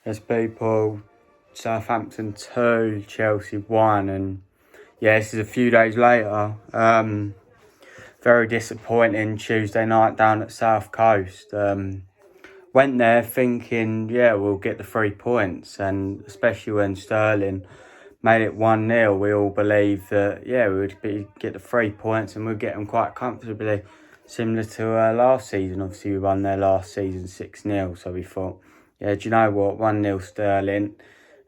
There's people, Southampton 2, Chelsea 1, and yeah, this is a few days later. Very disappointing Tuesday night down at South Coast. Went there thinking, yeah, we'll get the 3 points, and especially when Sterling made it 1-0, we all believed that, yeah, we would get the 3 points and we'd get them quite comfortably, similar to last season. Obviously, we won there last season 6-0, so we thought, yeah, do you know what, 1-0 Sterling,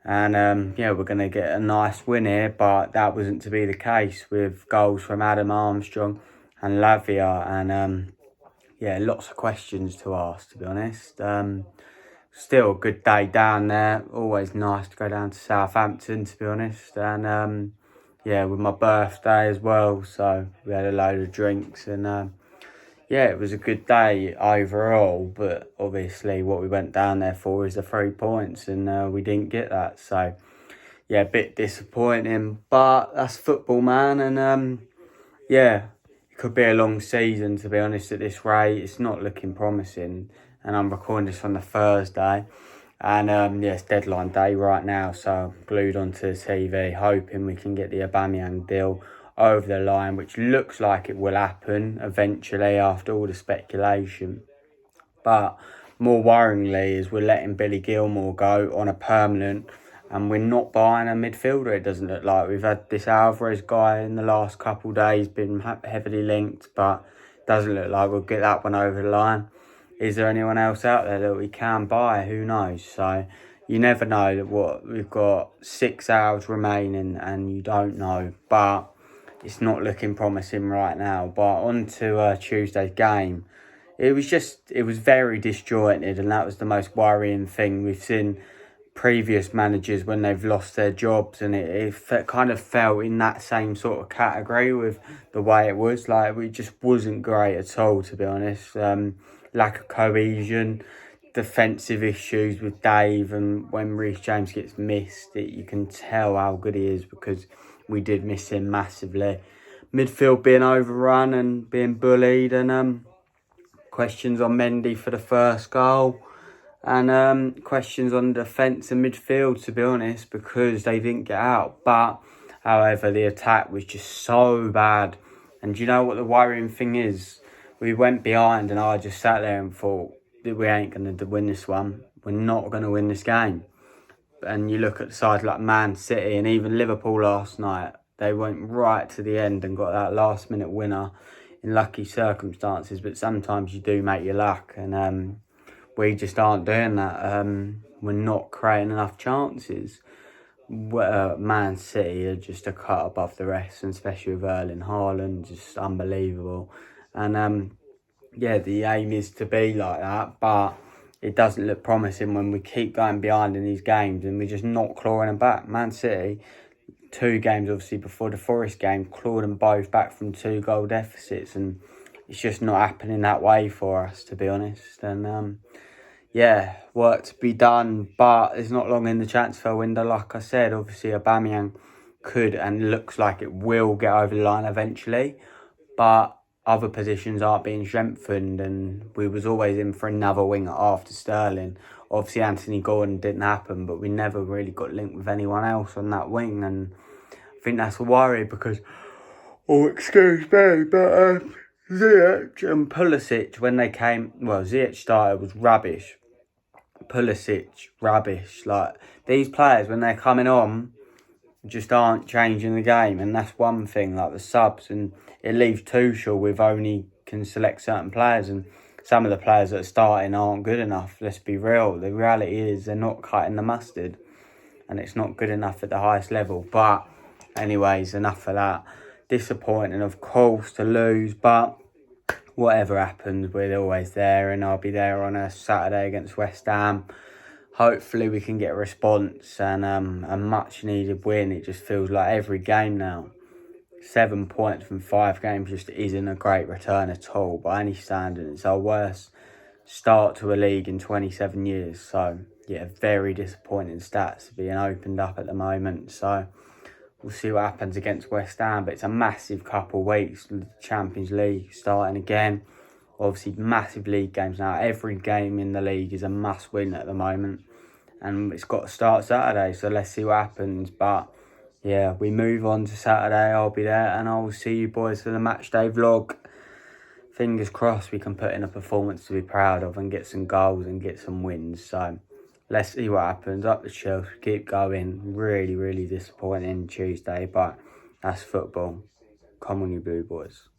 and yeah, we're going to get a nice win here, but that wasn't to be the case with goals from Adam Armstrong and Lavia, and yeah, lots of questions to ask, to be honest. Still a good day down there. Always nice to go down to Southampton, to be honest. And yeah, with my birthday as well, so we had a load of drinks, and yeah, it was a good day overall. But obviously, what we went down there for is the 3 points, and we didn't get that. So yeah, a bit disappointing, but that's football, man. And yeah, it could be a long season, to be honest, at this rate. It's not looking promising. And I'm recording this on the Thursday. And yeah, it's deadline day right now. So I'm glued onto the TV, hoping we can get the Aubameyang deal over the line, which looks like it will happen eventually after all the speculation. But more worryingly is we're letting Billy Gilmore go on a permanent, and we're not buying a midfielder, it doesn't look like. We've had this Alvarez guy in the last couple of days, been heavily linked, but doesn't look like we'll get that one over the line. Is there anyone else out there that we can buy? Who knows? So you never know. What we've got 6 hours remaining and you don't know, but it's not looking promising right now. But on to Tuesday's game. It was very disjointed, and that was the most worrying thing. We've seen previous managers when they've lost their jobs, and it kind of fell in that same sort of category with the way it was. Like, we just wasn't great at all, to be honest. Lack of cohesion, defensive issues with Dave, and when Reece James gets missed, you can tell how good he is because we did miss him massively. Midfield being overrun and being bullied, and questions on Mendy for the first goal, and questions on defence and midfield, to be honest, because they didn't get out. But however, the attack was just so bad. And do you know what the worrying thing is? We went behind and I just sat there and thought that we ain't going to win this one. We're not going to win this game. And you look at the sides like Man City and even Liverpool last night, they went right to the end and got that last minute winner in lucky circumstances. But sometimes you do make your luck, and we just aren't doing that. We're not creating enough chances. Man City are just a cut above the rest, and especially with Erling Haaland, just unbelievable. And yeah, the aim is to be like that, but it doesn't look promising when we keep going behind in these games and we're just not clawing them back. Man City, 2 games obviously before the Forest game, clawed them both back from 2-goal deficits, and it's just not happening that way for us, to be honest. And yeah, work to be done, but it's not long in the transfer window. Like I said, obviously Aubameyang could and looks like it will get over the line eventually, but other positions aren't being strengthened, and we was always in for another winger after Sterling. Obviously Anthony Gordon didn't happen, but we never really got linked with anyone else on that wing, and I think that's a worry because, oh, excuse me, but Ziyech and Pulisic, when they came, well, Ziyech started was rubbish. Pulisic, rubbish. Like, these players, when they're coming on, just aren't changing the game, and that's one thing. Like the subs, and it leaves Tuchel with only can select certain players, and some of the players that are starting aren't good enough. Let's be real. The reality is they're not cutting the mustard, and it's not good enough at the highest level. But anyways, enough of that. Disappointing, of course, to lose, but whatever happens, we're always there, and I'll be there on a Saturday against West Ham. Hopefully we can get a response and a much needed win. It just feels like every game now, 7 points from 5 games just isn't a great return at all by any standard. It's our worst start to a league in 27 years. So yeah, very disappointing stats being opened up at the moment. So we'll see what happens against West Ham, but it's a massive couple of weeks. The Champions League starting again. Obviously, massive league games now. Every game in the league is a must-win at the moment. and it's got to start Saturday, so let's see what happens. But yeah, we move on to Saturday. I'll be there, and I will see you boys for the match day vlog. Fingers crossed we can put in a performance to be proud of and get some goals and get some wins. So let's see what happens. Up the Chelsea, keep going. Really, really disappointing Tuesday, but that's football. Come on, you Blue Boys.